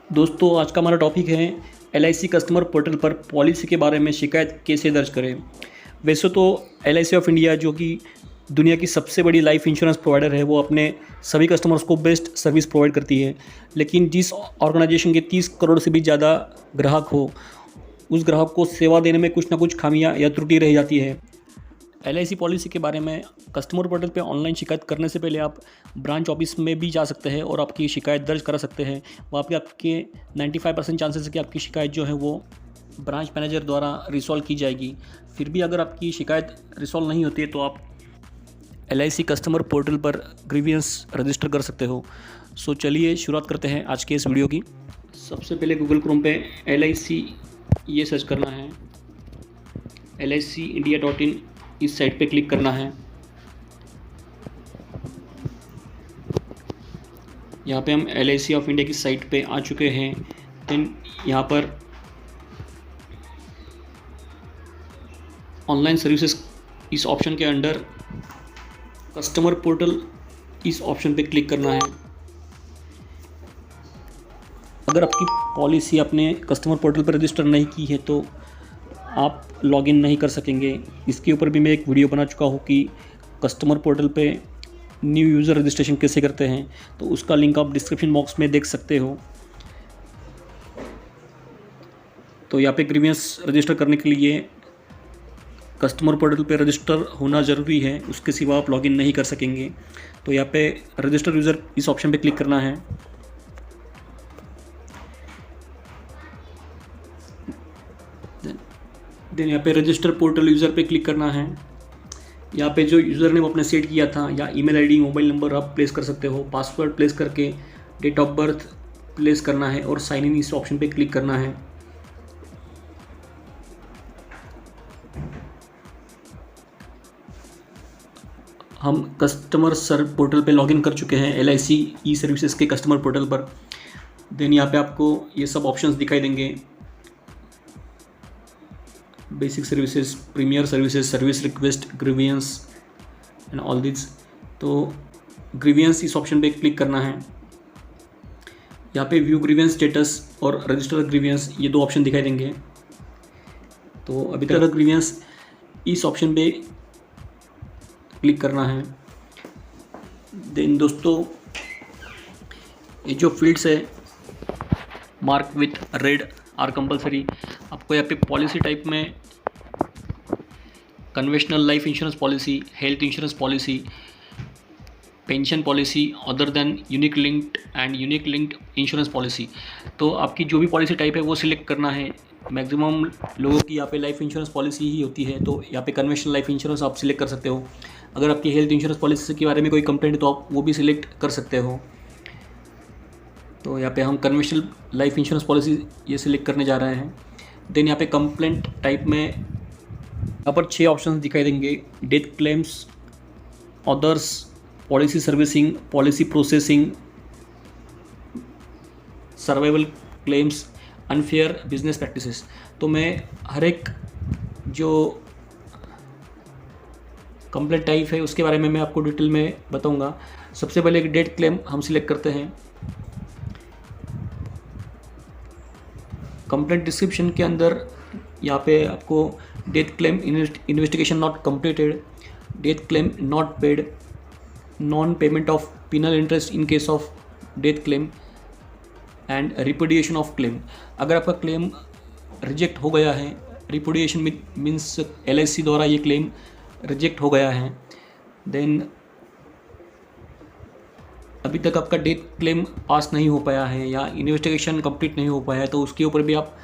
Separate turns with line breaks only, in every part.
दोस्तों आज का हमारा टॉपिक है LIC कस्टमर पोर्टल पर पॉलिसी के बारे में शिकायत कैसे दर्ज करें। वैसे तो LIC ऑफ इंडिया जो कि दुनिया की सबसे बड़ी लाइफ इंश्योरेंस प्रोवाइडर है, वो अपने सभी कस्टमर्स को बेस्ट सर्विस प्रोवाइड करती है। लेकिन जिस ऑर्गेनाइजेशन के 30 करोड़ से भी ज़्यादा ग्राहक हो, उस ग्राहक को सेवा देने में कुछ ना कुछ खामियां या त्रुटि रह जाती है। LIC पॉलिसी के बारे में कस्टमर पोर्टल पे ऑनलाइन शिकायत करने से पहले आप ब्रांच ऑफिस में भी जा सकते हैं और आपकी शिकायत दर्ज करा सकते हैं। वहाँ पे आपके 95% चांसेस है कि आपकी शिकायत जो है वो ब्रांच मैनेजर द्वारा रिसॉल्व की जाएगी। फिर भी अगर आपकी शिकायत रिसॉल्व नहीं होती है तो आप LIC कस्टमर पोर्टल पर ग्रीवियंस रजिस्टर कर सकते हो। सो चलिए शुरुआत करते हैं आज के इस वीडियो की। सबसे पहले गूगल क्रोम पे LIC ये सर्च करना है, LICindia.in इस साइट पे क्लिक करना है। यहाँ पे हम LIC ऑफ इंडिया की साइट पे आ चुके हैं। देन यहाँ पर ऑनलाइन सर्विसेज इस ऑप्शन के अंडर कस्टमर पोर्टल इस ऑप्शन पे क्लिक करना है। अगर आपकी पॉलिसी आपने कस्टमर पोर्टल पर रजिस्टर नहीं की है तो आप लॉगिन नहीं कर सकेंगे। इसके ऊपर भी मैं एक वीडियो बना चुका हूँ कि कस्टमर पोर्टल पे न्यू यूज़र रजिस्ट्रेशन कैसे करते हैं, तो उसका लिंक आप डिस्क्रिप्शन बॉक्स में देख सकते हो। तो यहाँ पे ग्रीवियंस रजिस्टर करने के लिए कस्टमर पोर्टल पे रजिस्टर होना ज़रूरी है, उसके सिवा आप लॉगिन नहीं कर सकेंगे। तो यहाँ पे रजिस्टर यूज़र इस ऑप्शन पे क्लिक करना है। देन यहाँ पे रजिस्टर पोर्टल यूज़र पे क्लिक करना है। यहाँ पे जो यूज़र ने वो अपने सेट किया था या ईमेल आईडी मोबाइल नंबर आप प्लेस कर सकते हो। पासवर्ड प्लेस करके डेट ऑफ बर्थ प्लेस करना है और साइन इन इस ऑप्शन पे क्लिक करना है। हम कस्टमर पोर्टल पे लॉगिन कर चुके हैं LIC ई सर्विसेज के कस्टमर पोर्टल पर। देन यहाँ पे आपको ये सब ऑप्शंस दिखाई देंगे, basic services, premier services, service request, grievance and all this. तो ग्रीवियंस इस ऑप्शन पे क्लिक करना है। यहाँ पे व्यू ग्रीवियंस स्टेटस और रजिस्टर ग्रीवियंस ये दो ऑप्शन दिखाई देंगे। तो अभी तक ग्रीवियंस इस ऑप्शन पे क्लिक करना है। देन दोस्तों ये जो फील्ड्स है mark with red are compulsory. आपको यहाँ पे पॉलिसी टाइप में conventional life insurance policy, health insurance policy, pension policy other than unique linked and unique linked insurance policy, तो आपकी जो भी पॉलिसी टाइप है वो सिलेक्ट करना है। मैक्सिमम लोगों की यहाँ पे लाइफ इंश्योरेंस पॉलिसी ही होती है, तो यहाँ पे कन्वेंशनल लाइफ इंश्योरेंस आप सिलेक्ट कर सकते हो। अगर आपकी हेल्थ इंश्योरेंस पॉलिसी के बारे में कोई कंप्लेंट है तो आप वो भी सिलेक्ट कर सकते हो। तो यहाँ पे हम कन्वेंशनल लाइफ इंश्योरेंस पॉलिसी ये सिलेक्ट करने जा रहे हैं। देन यहाँ पे कंप्लेंट टाइप में यहाँ पर 6 ऑप्शंस दिखाई देंगे, death claims, others, policy servicing, policy processing, survival claims, unfair business practices. तो मैं हर एक जो कंप्लेंट टाइप है उसके बारे में मैं आपको डिटेल में बताऊंगा। सबसे पहले एक डेथ क्लेम हम सिलेक्ट करते हैं। कंप्लेंट डिस्क्रिप्शन के अंदर यहाँ पे आपको death claim investigation not completed, death claim not paid, non payment of penal interest in case of death claim and repudiation of claim. अगर आपका क्लेम रिजेक्ट हो गया है, रिपुडिएशन मीन्स LIC द्वारा ये क्लेम रिजेक्ट हो गया है, देन अभी तक आपका डेथ क्लेम पास नहीं हो पाया है या इन्वेस्टिगेशन कंप्लीट नहीं हो पाया है, तो उसके ऊपर भी आप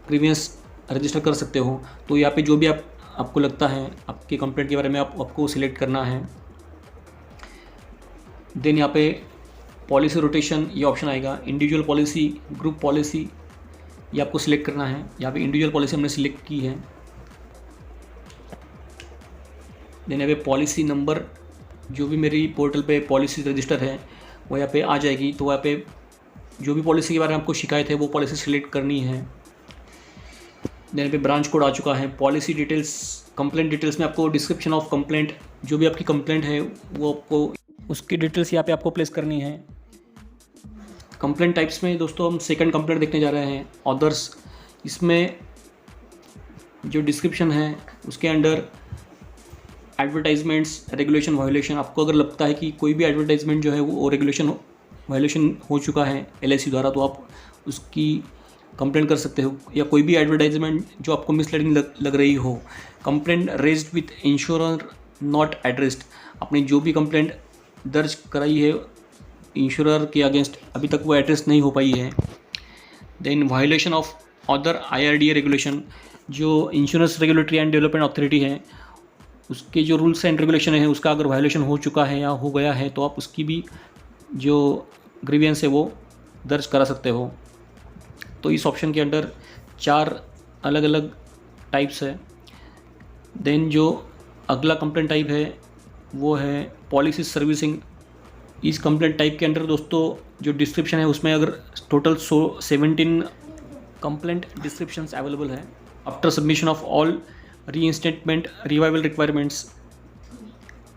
ग्रीवियंस रजिस्टर कर सकते हो। तो यहाँ पे जो भी आपको लगता है आपके कंप्लेंट के बारे में आपको सिलेक्ट करना है। देन यहाँ पे पॉलिसी रोटेशन ये ऑप्शन आएगा, इंडिविजुअल पॉलिसी, ग्रुप पॉलिसी ये आपको सिलेक्ट करना है। यहाँ पे इंडिविजुअल पॉलिसी हमने सिलेक्ट की है। देन यहाँ पे पॉलिसी नंबर, जो भी मेरी पोर्टल पे पॉलिसी रजिस्टर है वो यहाँ पे आ जाएगी। तो यहाँ पे जो भी पॉलिसी के बारे में आपको शिकायत है वो पॉलिसी सिलेक्ट करनी है। देन यहाँ पे ब्रांच कोड आ चुका है। पॉलिसी डिटेल्स, कंप्लेंट डिटेल्स में आपको डिस्क्रिप्शन ऑफ कंप्लेंट, जो भी आपकी कंप्लेंट है वो आपको उसकी डिटेल्स यहाँ पे आपको प्लेस करनी है। कंप्लेंट टाइप्स में दोस्तों हम सेकंड कंप्लेंट देखने जा रहे हैं, ऑदर्स। इसमें जो डिस्क्रिप्शन है उसके अंडर एडवर्टाइजमेंट्स रेगुलेशन वायोलेशन, आपको अगर लगता है कि कोई भी एडवर्टाइजमेंट जो है वो रेगुलेशन वायोलेशन हो चुका है एलआईसी द्वारा, तो आप उसकी कंप्लेंट कर सकते हो। या कोई भी एडवर्टाइजमेंट जो आपको मिसलीडिंग लग रही हो, complaint raised with insurer not addressed, आपने जो भी कंप्लेंट दर्ज कराई है इंश्योरर के अगेंस्ट, अभी तक वो एड्रेस नहीं हो पाई है। Then violation of other IRDA regulation, जो insurance regulatory and development authority है, उसके जो रूल्स एंड रेगुलेशन है उसका अगर वायोलेशन हो चुका है या हो गया है तो आप उसकी भी जो ग्रीवियंस है वो दर्ज करा सकते हो। तो इस ऑप्शन के अंडर 4 अलग अलग टाइप्स है। देन जो अगला कंप्लेंट टाइप है वो है पॉलिसी सर्विसिंग। इस कंप्लेंट टाइप के अंडर दोस्तों जो डिस्क्रिप्शन है उसमें अगर टोटल 17 कंप्लेंट डिस्क्रिप्शंस अवेलेबल है। After submission of all reinstatement revival requirements,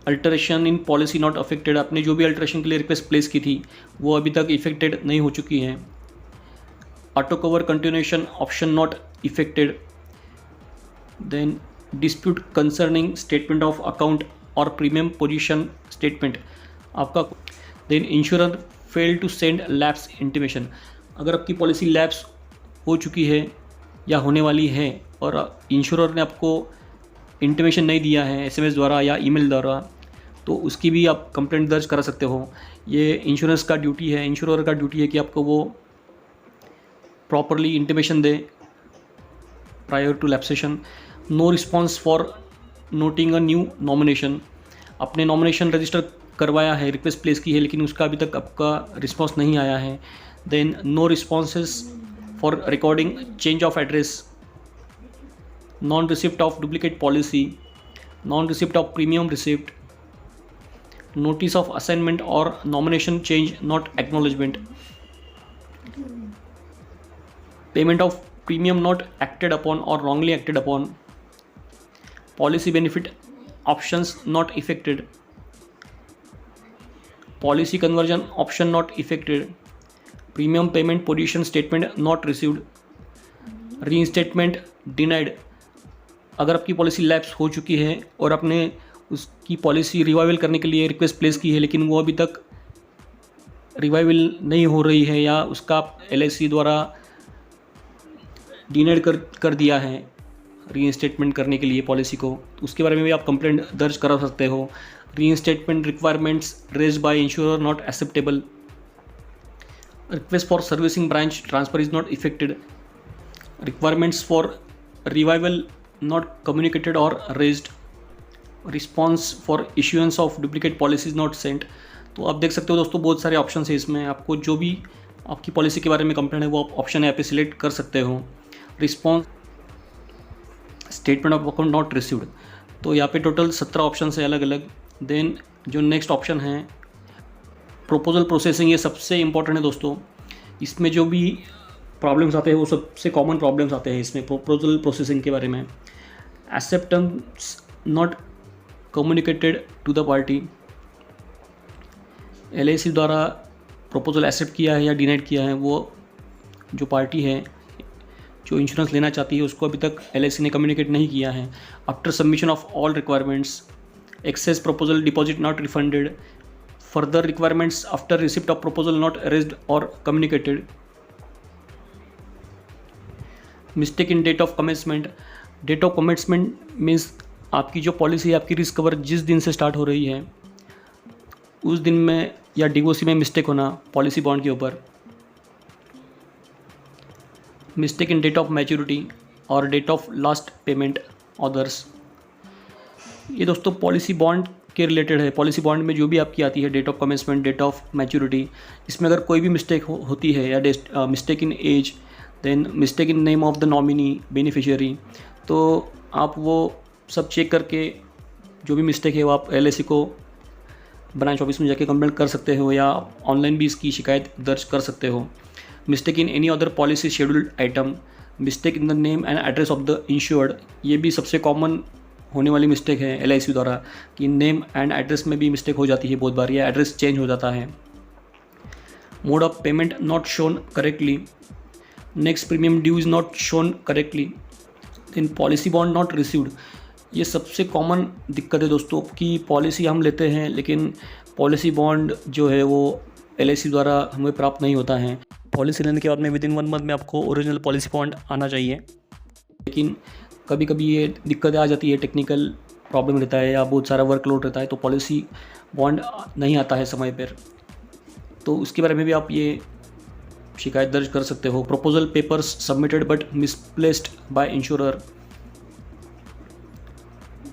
alteration in policy not affected, आपने जो भी अल्टरेशन के लिए रिक्वेस्ट प्लेस की थी वो अभी तक इफेक्टेड नहीं हो चुकी है। Auto cover continuation option not effected. Then dispute concerning statement of account और प्रीमियम पोजीशन स्टेटमेंट आपका। Then insurer fail to send lapse intimation, अगर आपकी पॉलिसी लैप्स हो चुकी है या होने वाली है और इंश्योरर ने आपको इंटीमेशन नहीं दिया है SMS द्वारा या ईमेल द्वारा, तो उसकी भी आप कंप्लेंट दर्ज करा सकते हो। ये इंश्योरेंस का ड्यूटी है, इंश्योरर का ड्यूटी है कि आपको वो प्रॉपरली इंटीमेशन दे prior to lapsation. No response for noting a new nomination, आपने नॉमिनेशन रजिस्टर करवाया है, रिक्वेस्ट प्लेस की है, लेकिन उसका अभी तक आपका रिस्पॉन्स नहीं आया है। Then no responses for recording change of address, non receipt of duplicate policy, non receipt of premium receipt, notice of assignment और nomination change not acknowledgement, payment of premium not acted upon और wrongly acted upon, policy benefit options not effected, policy conversion option not effected, premium payment position statement not received, reinstatement denied, अगर आपकी policy lapse हो चुकी है और आपने उसकी policy revival करने के लिए रिक्वेस्ट प्लेस की है लेकिन वो अभी तक रिवाइवल नहीं हो रही है या उसका LIC द्वारा डिनाइड कर दिया है रीइंस्टेटमेंट करने के लिए पॉलिसी को, उसके बारे में भी आप कंप्लेंट दर्ज करा सकते हो। Reinstatement requirements raised by insurer not acceptable, request for servicing branch transfer is not effected, requirements for revival not communicated or raised, response for issuance of duplicate policies not sent। तो आप देख सकते हो दोस्तों बहुत सारे ऑप्शन है इसमें, आपको जो भी आपकी पॉलिसी के बारे में कंप्लेंट है वो आप ऑप्शन यहाँ पे सिलेक्ट कर सकते हो। Response statement of account not received, तो यहाँ पे टोटल 17 ऑप्शन है अलग अलग। देन जो नेक्स्ट ऑप्शन है प्रोपोजल प्रोसेसिंग, ये सबसे इंपॉर्टेंट है दोस्तों। इसमें जो भी प्रॉब्लम्स आते हैं वो सबसे कॉमन प्रॉब्लम्स आते हैं इसमें प्रोपोजल प्रोसेसिंग के बारे में। Acceptance not communicated to the party, LIC द्वारा प्रपोजल एक्सेप्ट किया है या डिनाइड किया है वो जो पार्टी है जो इंश्योरेंस लेना चाहती है उसको अभी तक LIC ने कम्युनिकेट नहीं किया है। After submission of all requirements, excess proposal deposit not refunded, further requirements after receipt of proposal not raised और communicated, mistake in date of commencement. Date of commencement means आपकी जो पॉलिसी है, आपकी risk cover जिस दिन से start हो रही है उस दिन में या DOC में मिस्टेक होना पॉलिसी बॉन्ड के ऊपर। Mistake in date of maturity और date of last payment others. ये दोस्तों पॉलिसी बॉन्ड के रिलेटेड है। पॉलिसी बॉन्ड में जो भी आपकी आती है date of commencement, date of maturity, इसमें अगर कोई भी मिस्टेक होती है या mistake in age, then mistake in name of the nominee beneficiary, तो आप वो सब चेक करके जो भी मिस्टेक है वो आप LIC को ब्रांच ऑफिस में जाके कंप्लेंट कर सकते हो या ऑनलाइन भी इसकी शिकायत दर्ज कर सकते हो। Mistake in any other policy scheduled item, mistake in the name and address of the insured, ये भी सबसे कॉमन होने वाली मिस्टेक है LIC द्वारा कि नेम एंड एड्रेस में भी मिस्टेक हो जाती है बहुत बार या एड्रेस चेंज हो जाता है। Mode of payment not shown correctly, next premium due is not shown correctly, then policy bond not received. ये सबसे कॉमन दिक्कत है दोस्तों कि पॉलिसी हम लेते हैं लेकिन पॉलिसी बॉन्ड जो है वो LIC द्वारा हमें प्राप्त नहीं होता है। पॉलिसी लेने के बाद में विदिन 1 मंथ में आपको ओरिजिनल पॉलिसी बॉन्ड आना चाहिए, लेकिन कभी कभी ये दिक्कतें आ जाती है, टेक्निकल प्रॉब्लम रहता है या बहुत सारा वर्कलोड रहता है तो पॉलिसी बॉन्ड नहीं आता है समय पर। तो उसके बारे में भी आप ये शिकायत दर्ज कर सकते हो। Proposal papers submitted but misplaced by insurer.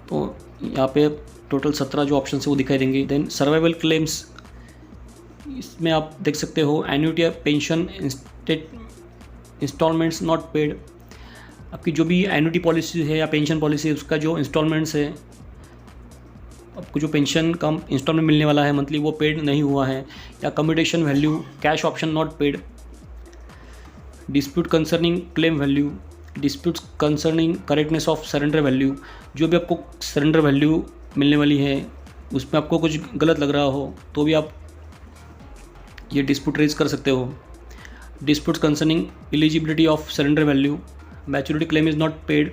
तो यहाँ पे टोटल 17 जो ऑप्शन है वो दिखाई देंगे। देन सर्वाइवल क्लेम्स, इसमें आप देख सकते हो annuity, pension, instalments not paid. आपकी जो भी एन्युटी पॉलिसी है या पेंशन पॉलिसी है उसका जो इंस्टॉलमेंट्स है, आपको जो पेंशन का इंस्टॉलमेंट मिलने वाला है मंथली वो पेड नहीं हुआ है, या commutation value, cash epsilon naught paid. Dispute concerning claim value, disputes concerning correctness of surrender value, जो भी आपको सरेंडर वैल्यू मिलने वाली है उसमें आपको कुछ गलत लग रहा हो तो भी आप ये डिस्प्यूट रेज कर सकते हो। Disputes concerning eligibility of surrender value, maturity claim is not paid,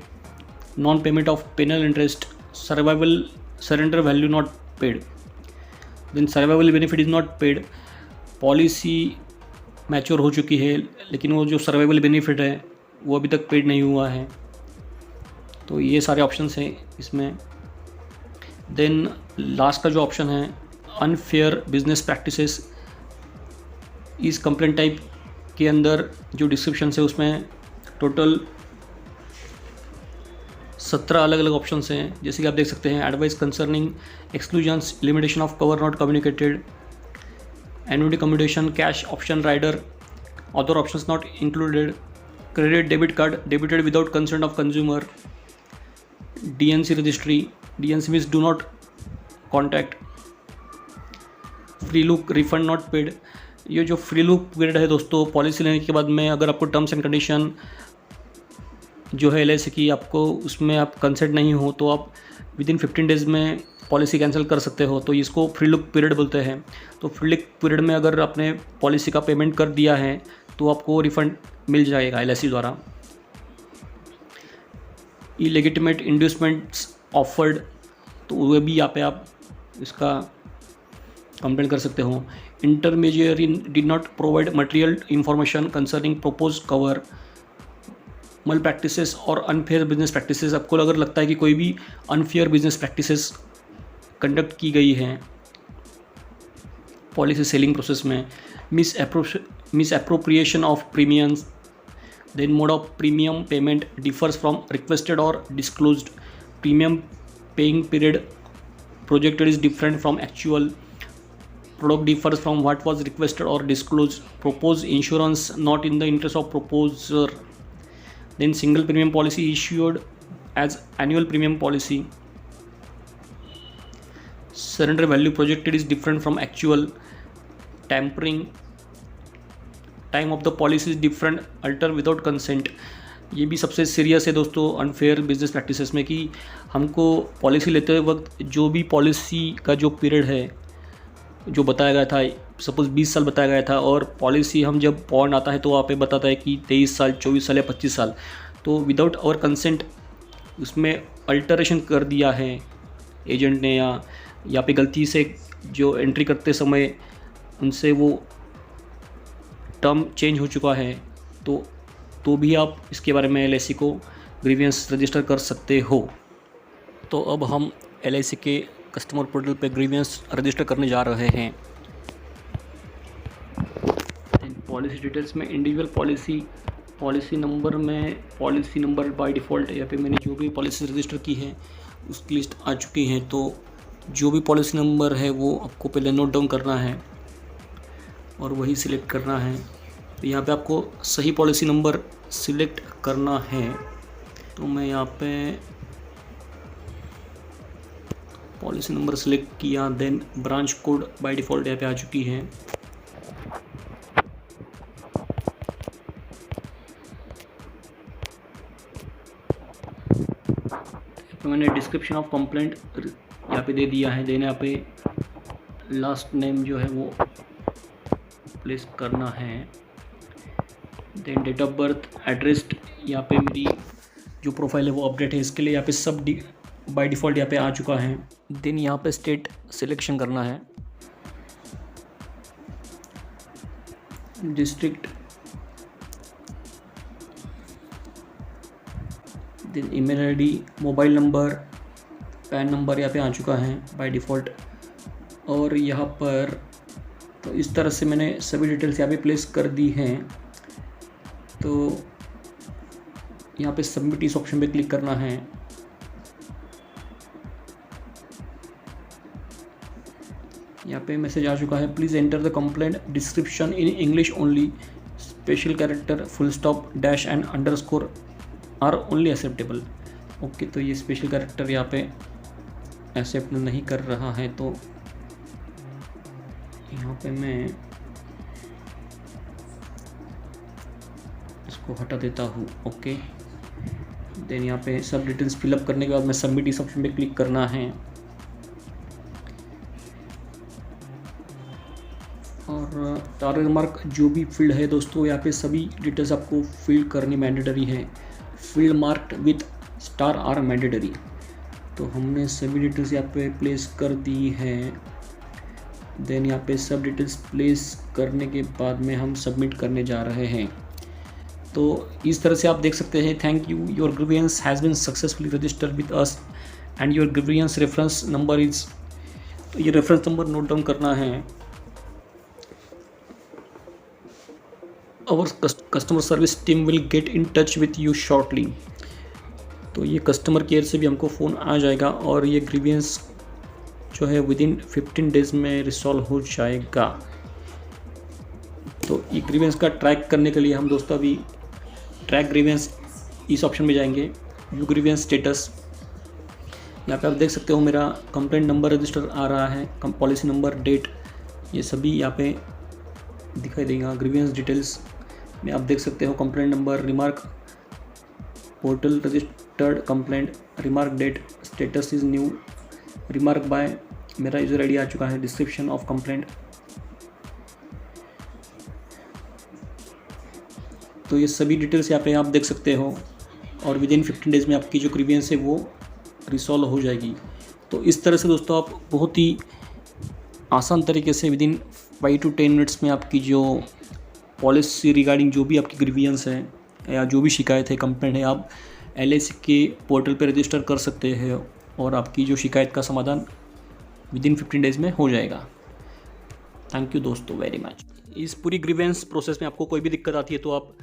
non payment of penal interest, survival surrender value not paid, then survival benefit is not paid. Policy mature हो चुकी है लेकिन वो जो survival benefit है वो अभी तक पेड नहीं हुआ है। तो ये सारे ऑप्शंस हैं इसमें। देन लास्ट का जो ऑप्शन है अनफेयर बिजनेस प्रैक्टिसेस, इस कंप्लेंट टाइप के अंदर जो डिस्क्रिप्शन है उसमें टोटल 17 अलग अलग ऑप्शंस हैं। जैसे कि आप देख सकते हैं advice concerning exclusions, limitation of cover not communicated, annuity commutation, cash option rider, other options not included, credit debit card debited without consent of consumer, DNC registry, DNC means do not contact, free look refund not paid. ये जो free look period है दोस्तों, policy लेने के बाद में अगर आपको टर्म्स एंड कंडीशन जो है LIC की आपको उसमें आप कंसेंट नहीं हो तो आप विदिन 15 डेज़ में पॉलिसी कैंसिल कर सकते हो। तो इसको फ्री लुक पीरियड बोलते हैं। तो फ्री लुक पीरियड में अगर आपने पॉलिसी का पेमेंट कर दिया है तो आपको रिफ़ंड मिल जाएगा LIC द्वारा। इलेजिटिमेट इंड्यूसमेंट्स ऑफर्ड, तो वह भी यहाँ पे आप इसका कंप्लेंट कर सकते हो। Intermediary did not provide material information concerning propose cover, मल प्रैक्टिसेस और अनफेयर बिजनेस प्रैक्टिसेस। आपको अगर लगता है कि कोई भी अनफेयर बिजनेस प्रैक्टिसेस कंडक्ट की गई हैं पॉलिसी सेलिंग प्रोसेस में, misappropriation of premiums, then mode of premium payment differs from requested और disclosed, premium paying period projected is different from actual, product differs from what was requested or disclosed, proposed insurance not in the interest of proposer, then single premium policy issued as annual premium policy, surrender value projected is different from actual, tampering, time of the policy is different, alter without consent। ये भी सबसे serious है दोस्तों unfair business practices में कि हमको policy लेते वक्त जो भी पॉलिसी का जो पीरियड है जो बताया गया था, सपोज़ 20 साल बताया गया था और पॉलिसी हम जब बॉन्ड आता है तो वहाँ पे बताता है कि 23 साल, 24 साल या 25 साल, तो विदाउट आवर कंसेंट उसमें अल्टरेशन कर दिया है एजेंट ने या यहाँ पे गलती से जो एंट्री करते समय उनसे वो टर्म चेंज हो चुका है तो भी आप इसके बारे में LIC को ग्रीवियंस रजिस्टर कर सकते हो। तो अब हम LIC के कस्टमर पोर्टल पे ग्रीवियंस रजिस्टर करने जा रहे हैं। पॉलिसी डिटेल्स में इंडिविजुअल पॉलिसी नंबर में पॉलिसी नंबर बाय डिफ़ॉल्ट यहाँ पे मैंने जो भी पॉलिसी रजिस्टर की है उसकी लिस्ट आ चुकी है। तो जो भी पॉलिसी नंबर है वो आपको पहले नोट डाउन करना है और वही सिलेक्ट करना है। तो यहाँ पे आपको सही पॉलिसी नंबर सिलेक्ट करना है। तो मैं यहाँ पे पॉलिसी नंबर सेलेक्ट किया, then branch code by default यहाँ पे आ चुकी है। तो मैंने डिस्क्रिप्शन ऑफ कंप्लेंट यहाँ पे दे दिया है। देन यहाँ पे लास्ट नेम जो है वो प्लेस करना है। Then date of birth, address, यहाँ पे मेरी जो प्रोफाइल है वो अपडेट है, इसके लिए यहाँ पे सब बाय डिफ़ॉल्ट यहाँ पे आ चुका है। देन यहाँ पे स्टेट सिलेक्शन करना है, district, then email ID, mobile number, PAN number यहाँ पे आ चुका है बाय डिफ़ॉल्ट। और यहाँ पर तो इस तरह से मैंने सभी डिटेल्स यहाँ पे प्लेस कर दी हैं। तो यहाँ पे सबमिट इस ऑप्शन पे क्लिक करना है। यहाँ पे मैसेज आ चुका है, please enter the complaint description in English only, special character, full stop, dash and underscore are only acceptable. Okay, तो ये स्पेशल कैरेक्टर यहाँ पे एक्सेप्ट नहीं कर रहा है, तो यहाँ पे मैं इसको हटा देता हूँ। ओके, देन यहाँ पे सब डिटेल्स फिलअप करने के बाद मैं सबमिट इस ऑप्शन पे क्लिक करना है। और टारगेट रिमार्क जो भी फील्ड है दोस्तों, यहाँ पे सभी डिटेल्स आपको फिल करनी मैंडेटरी है। Field marked with star are mandatory. तो हमने सभी डिटेल्स यहाँ पे प्लेस कर दी है। देन यहाँ पे सब डिटेल्स प्लेस करने के बाद में हम सबमिट करने जा रहे हैं। तो इस तरह से आप देख सकते हैं, thank you, your grievance has been successfully registered with us and your grievance reference number is. तो ये रेफरेंस नंबर नोट डाउन करना है। Our customer service team will get in touch with you shortly. तो ये customer care से भी हमको phone आ जाएगा और ये ग्रीवियंस जो है विदिन 15 डेज़ में रिसॉल्व हो जाएगा। तो ये ग्रीवियंस का ट्रैक करने के लिए हम दोस्तों अभी ट्रैक ग्रीवियंस इस ऑप्शन में जाएंगे, व्यू ग्रीवियंस स्टेटस। यहाँ पे आप देख सकते हो मेरा कंप्लेंट नंबर रजिस्टर आ रहा है, पॉलिसी नंबर, डेट, ये सभी यहाँ पे दिखाई देगा। ग्रीवियंस डिटेल्स में आप देख सकते हो complaint number, remark, portal registered complaint, remark date, status is new, remark by, मेरा यूज़र आईडी आ चुका है, डिस्क्रिप्शन ऑफ कंप्लेंट। तो ये सभी डिटेल्स यहाँ पे आप देख सकते हो और विदिन 15 डेज़ में आपकी जो ग्रीवियंस है वो रिसॉल्व हो जाएगी। तो इस तरह से दोस्तों आप बहुत ही आसान तरीके से विदिन 5 to 10 मिनट्स में आपकी जो पॉलिसी रिगार्डिंग जो भी आपकी ग्रीवियंस है या जो भी शिकायत है, कंप्लेंट है, आप LIC के पोर्टल पर रजिस्टर कर सकते हैं और आपकी जो शिकायत का समाधान विदिन 15 डेज़ में हो जाएगा। थैंक यू दोस्तों वेरी मच। इस पूरी ग्रीवेंस प्रोसेस में आपको कोई भी दिक्कत आती है तो आप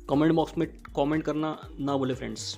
कमेंट बॉक्स में कमेंट करना ना भूलें फ्रेंड्स।